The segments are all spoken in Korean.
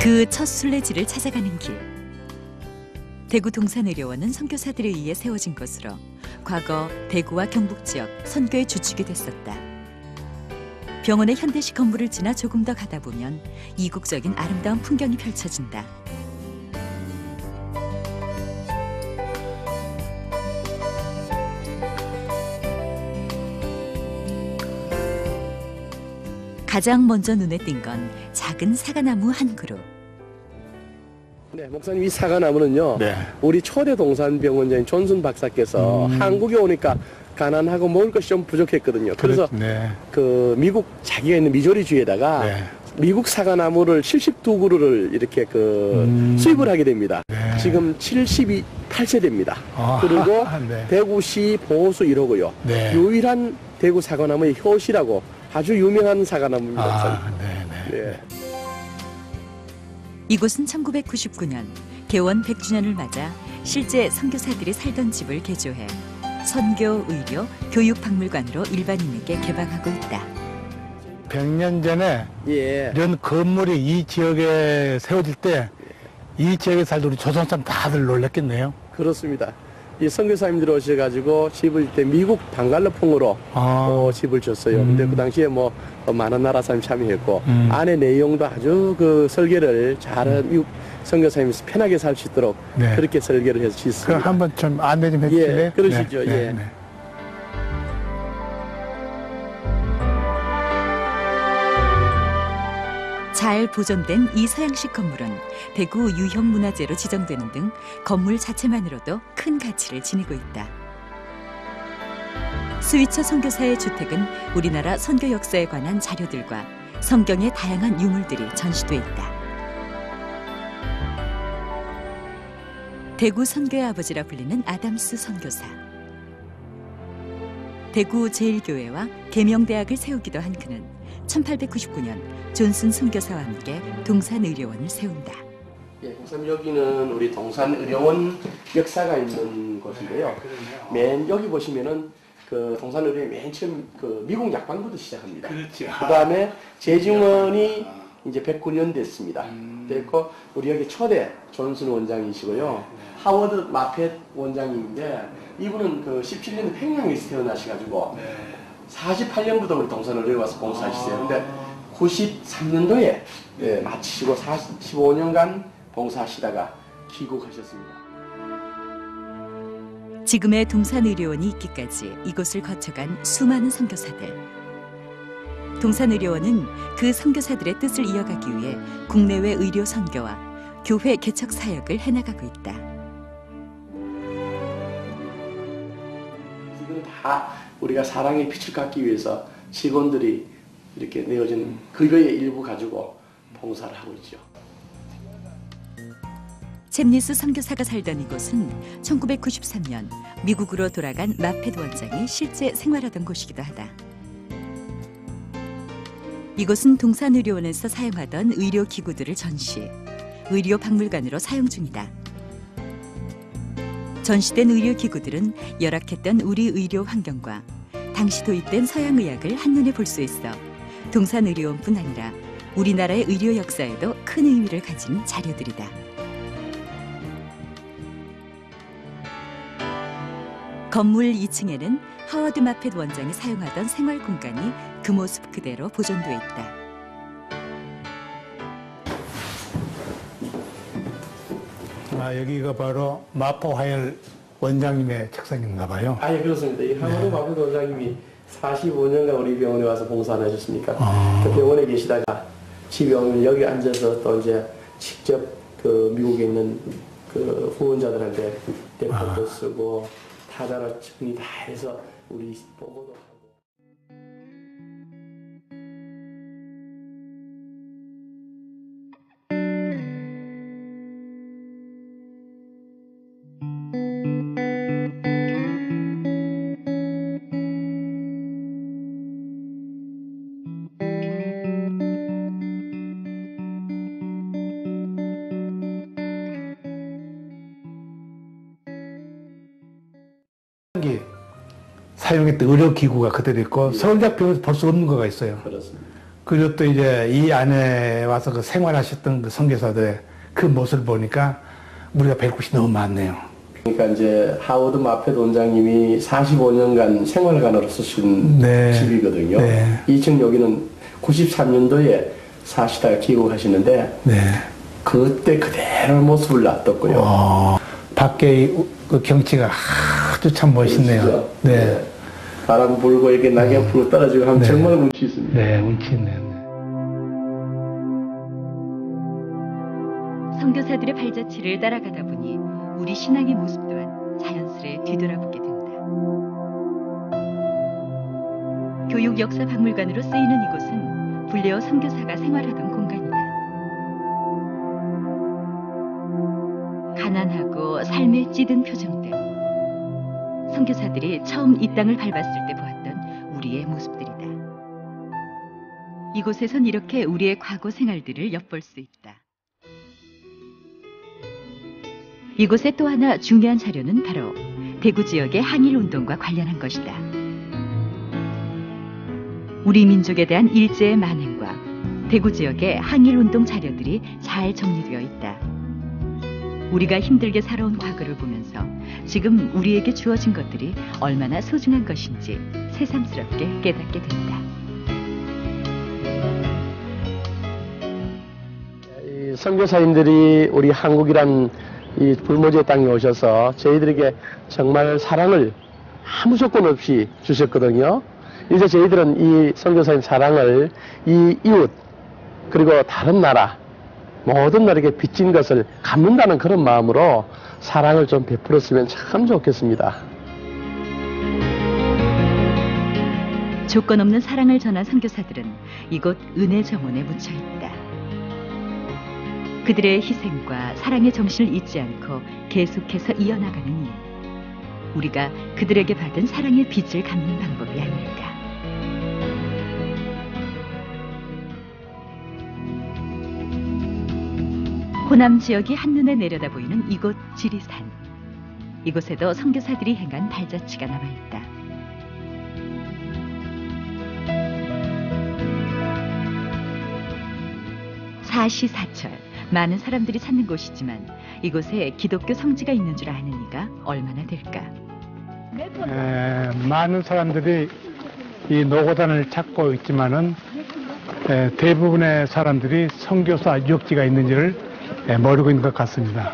그 첫 순례지를 찾아가는 길. 대구 동산의료원은 선교사들에 의해 세워진 것으로 과거 대구와 경북 지역 선교의 주축이 됐었다. 병원의 현대식 건물을 지나 조금 더 가다 보면 이국적인 아름다운 풍경이 펼쳐진다. 가장 먼저 눈에 띈 건 작은 사과나무 한 그루. 네, 목사님, 이 사과나무는요. 네. 우리 초대 동산병원장인 존슨 박사께서 한국에 오니까 가난하고 먹을 것이 좀 부족했거든요. 그래서 네. 그 미국 자기가 있는 미조리주에다가 네. 미국 사과나무를 72그루를 이렇게 수입을 하게 됩니다. 네. 지금 78세대입니다. 아, 그리고 네. 대구시 보호수 1호고요. 네. 유일한 대구 사과나무의 효시라고 아주 유명한 사과나무입니다. 아, 네. 네. 이곳은 1999년 개원 100주년을 맞아 실제 선교사들이 살던 집을 개조해 선교, 의료, 교육 박물관으로 일반인에게 개방하고 있다. 100년 전에 예. 이런 건물이 이 지역에 세워질 때 이 지역에 살던 우리 조선 사람 다들 놀랐겠네요. 그렇습니다. 이 선교사님들 오셔가지고 집을 때 미국 방갈로풍으로 집을 줬어요. 근데 그 당시에 뭐 많은 나라 사람이 참여했고 안에 내용도 아주 그 설계를 잘한 미국 선교사님이 편하게 살 수 있도록 네. 그렇게 설계를 해서 그럼 짓습니다. 한번 좀 안내 좀 해주실래요? 예, 그러시죠. 네, 예. 네. 잘 보존된 이 서양식 건물은 대구 유형문화재로 지정되는 등 건물 자체만으로도 큰 가치를 지니고 있다. 스위처 선교사의 주택은 우리나라 선교 역사에 관한 자료들과 성경의 다양한 유물들이 전시돼 있다. 대구 선교의 아버지라 불리는 아담스 선교사. 대구 제1교회와 계명대학을 세우기도 한 그는 1899년 존슨 선교사와 함께 동산의료원을 세운다. 예, 목사님, 여기는 우리 동산의료원 역사가 있는 곳인데요. 맨 여기 보시면은 그 동산의료원이 맨 처음 그 미국 약방부터 시작합니다. 그렇죠. 그다음에 재증원이 이제 109년 됐습니다. 됐고 우리 여기 초대 존슨 원장이시고요. 하워드 마펫 원장님인데 이분은 그 17년도 평양에서 태어나셔가지고 48년부터 우리 동산의료에 와서 봉사하시세요. 근데 93년도에 마치시고 15년간 봉사하시다가 귀국하셨습니다. 지금의 동산의료원이 있기까지 이곳을 거쳐간 수많은 선교사들. 동산의료원은 그 선교사들의 뜻을 이어가기 위해 국내외 의료 선교와 교회 개척 사역을 해나가고 있다. 지금 다 우리가 사랑의 빛을 갖기 위해서 직원들이 이렇게 내어진 그거의 일부 가지고 봉사를 하고 있죠. 챔니스 선교사가 살던 이곳은 1993년 미국으로 돌아간 마펫 원장이 실제 생활하던 곳이기도 하다. 이곳은 동산의료원에서 사용하던 의료기구들을 전시, 의료박물관으로 사용 중이다. 전시된 의료기구들은 열악했던 우리 의료 환경과 당시 도입된 서양의학을 한눈에 볼 수 있어 동산의료원뿐 아니라 우리나라의 의료 역사에도 큰 의미를 가진 자료들이다. 건물 2층에는 하워드 마펫 원장이 사용하던 생활 공간이 그 모습 그대로 보존돼 있다. 아, 여기가 바로 마포 하열 원장님의 책상인가 봐요. 아, 예, 그렇습니다. 이 하워드 마펫 원장님이 45년간 우리 병원에 와서 봉사 안 하셨습니까? 그 병원에 계시다가 집에 오면 여기 앉아서 또 이제 직접 그 미국에 있는 그 후원자들한테 대표도 쓰고 타자로 정리 다 해서 우리 보고도 하고. 사용했던 의료기구가 그대로 있고 서울대학병원에서 볼 수 없는 거가 있어요. 그렇습니다. 그리고 또 이제 이 안에 와서 그 생활하셨던 그 선교사들의 그 모습을 보니까 우리가 배울 것이 너무 많네요. 그러니까 이제 하워드 마펫 원장님이 45년간 생활관으로 쓰신 네. 집이거든요. 네. 2층 여기는 93년도에 사시다가 귀국하시는데 네. 그때 그대로 모습을 놔뒀고요. 밖에 그 경치가 아주 참 멋있네요. 그렇죠? 네. 바람 불고 이렇게 낙엽 불고 떨어지고 하면 네. 정말 운치 있습니다. 네, 운치 있네요. 선교사들의 발자취를 따라가다 보니 우리 신앙의 모습 또한 자연스레 뒤돌아보게 된다. 교육 역사 박물관으로 쓰이는 이곳은 불레어 선교사가 생활하던 공간이다. 가난하고 삶에 찌든 표정들. 선교사들이 처음 이 땅을 밟았을 때 보았던 우리의 모습들이다. 이곳에선 이렇게 우리의 과거 생활들을 엿볼 수 있다. 이곳의 또 하나 중요한 자료는 바로 대구 지역의 항일운동과 관련한 것이다. 우리 민족에 대한 일제의 만행과 대구 지역의 항일운동 자료들이 잘 정리되어 있다. 우리가 힘들게 살아온 과거를 보면서 지금 우리에게 주어진 것들이 얼마나 소중한 것인지 새삼스럽게 깨닫게 된다. 이 선교사님들이 우리 한국이란 이 불모지의 땅에 오셔서 저희들에게 정말 사랑을 아무 조건 없이 주셨거든요. 이제 저희들은 이 선교사님 사랑을 이 이웃 그리고 다른 나라 모든 나라에게 빚진 것을 갚는다는 그런 마음으로 사랑을 좀 베풀었으면 참 좋겠습니다. 조건 없는 사랑을 전한 선교사들은 이곳 은혜 정원에 묻혀 있다. 그들의 희생과 사랑의 정신을 잊지 않고 계속해서 이어나가는 일. 우리가 그들에게 받은 사랑의 빚을 갚는 방법이 아닐까. 호남 지역이 한눈에 내려다 보이는 이곳 지리산. 이곳에도 선교사들이 행한 발자취가 남아있다. 사시사철, 많은 사람들이 찾는 곳이지만 이곳에 기독교 성지가 있는 줄 아는 이가 얼마나 될까? 많은 사람들이 이 노고단을 찾고 있지만은 대부분의 사람들이 선교사 유적지가 있는지를 모르고 있는 것 같습니다.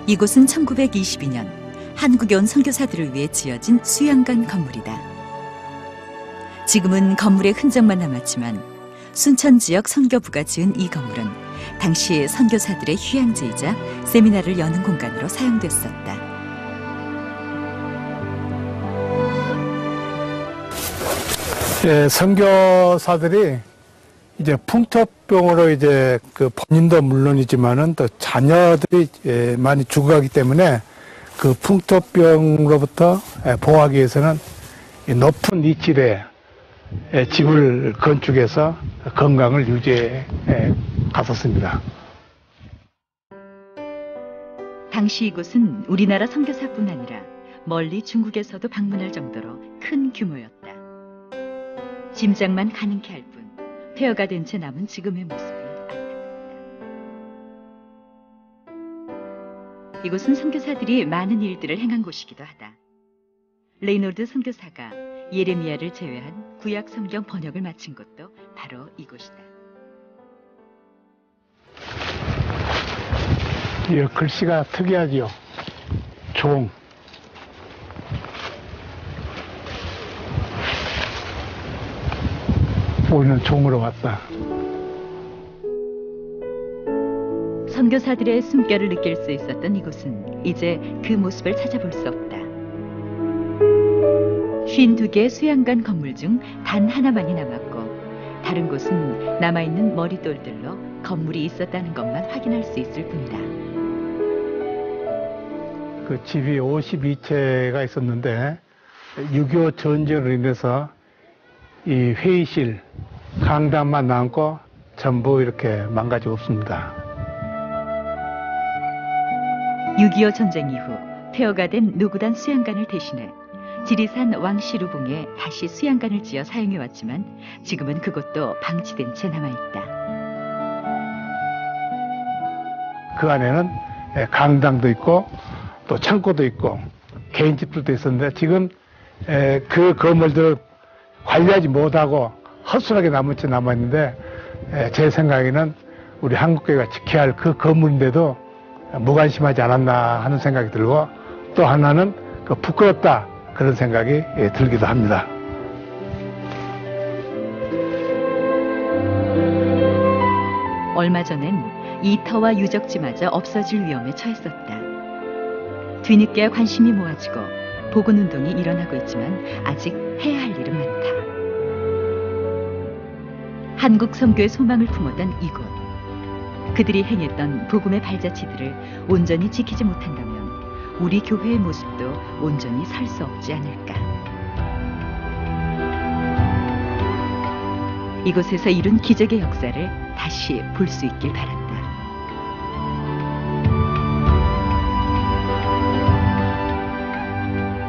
이곳은 1922년 한국에 온 선교사들을 위해 지어진 수양관 건물이다. 지금은 건물의 흔적만 남았지만 순천 지역 선교부가 지은 이 건물은 당시 선교사들의 휴양지이자 세미나를 여는 공간으로 사용됐었다. 선교사들이 이제 풍토병으로 이제 그 본인도 물론이지만은 또 자녀들이 많이 죽어가기 때문에 그 풍토병으로부터 보호하기 위해서는 높은 이질의 집을 건축해서 건강을 유지해 갔었습니다. 당시 이곳은 우리나라 선교사뿐 아니라 멀리 중국에서도 방문할 정도로 큰 규모였다. 짐작만 가능케 할 뿐 폐허가 된 채 남은 지금의 모습이 안타깝다. 이곳은 선교사들이 많은 일들을 행한 곳이기도 하다. 레이놀드 선교사가 예레미야를 제외한 구약 성경 번역을 마친 곳도 바로 이곳이다. 이 글씨가 특이하지요. 종. 우리는 종으로 왔다. 선교사들의 숨결을 느낄 수 있었던 이곳은 이제 그 모습을 찾아볼 수 없다. 52개의 수양관 건물 중 단 하나만이 남았고 다른 곳은 남아있는 머리돌들로 건물이 있었다는 것만 확인할 수 있을 뿐이다. 그 집이 52채가 있었는데 6.25 전쟁으로 인해서 이 회의실, 강당만 남고 전부 이렇게 망가지고 없습니다. 6.25 전쟁 이후 폐허가 된 노구단 수양관을 대신해 지리산 왕시루봉에 다시 수양관을 지어 사용해왔지만 지금은 그것도 방치된 채 남아있다. 그 안에는 강당도 있고 또 창고도 있고 개인집들도 있었는데 지금 그 건물들을 관리하지 못하고 허술하게 남은 채 남아있는데 제 생각에는 우리 한국교회가 지켜야 할 그 건물인데도 무관심하지 않았나 하는 생각이 들고 또 하나는 부끄럽다 그런 생각이 들기도 합니다. 얼마 전엔 이 터와 유적지마저 없어질 위험에 처했었다. 뒤늦게 관심이 모아지고 복원운동이 일어나고 있지만 아직 해야 할 일은 많다. 한국 선교의 소망을 품었던 이곳. 그들이 행했던 복음의 발자취들을 온전히 지키지 못한다면 우리 교회의 모습도 온전히 설 수 없지 않을까. 이곳에서 이룬 기적의 역사를 다시 볼 수 있길 바란다.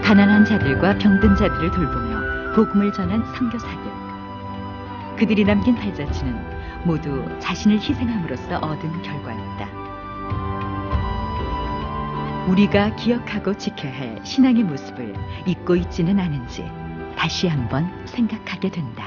가난한 자들과 병든 자들을 돌보며 복음을 전한 선교사들. 그들이 남긴 발자취는 모두 자신을 희생함으로써 얻은 결과였다. 우리가 기억하고 지켜야 할 신앙의 모습을 잊고 있지는 않은지 다시 한번 생각하게 된다.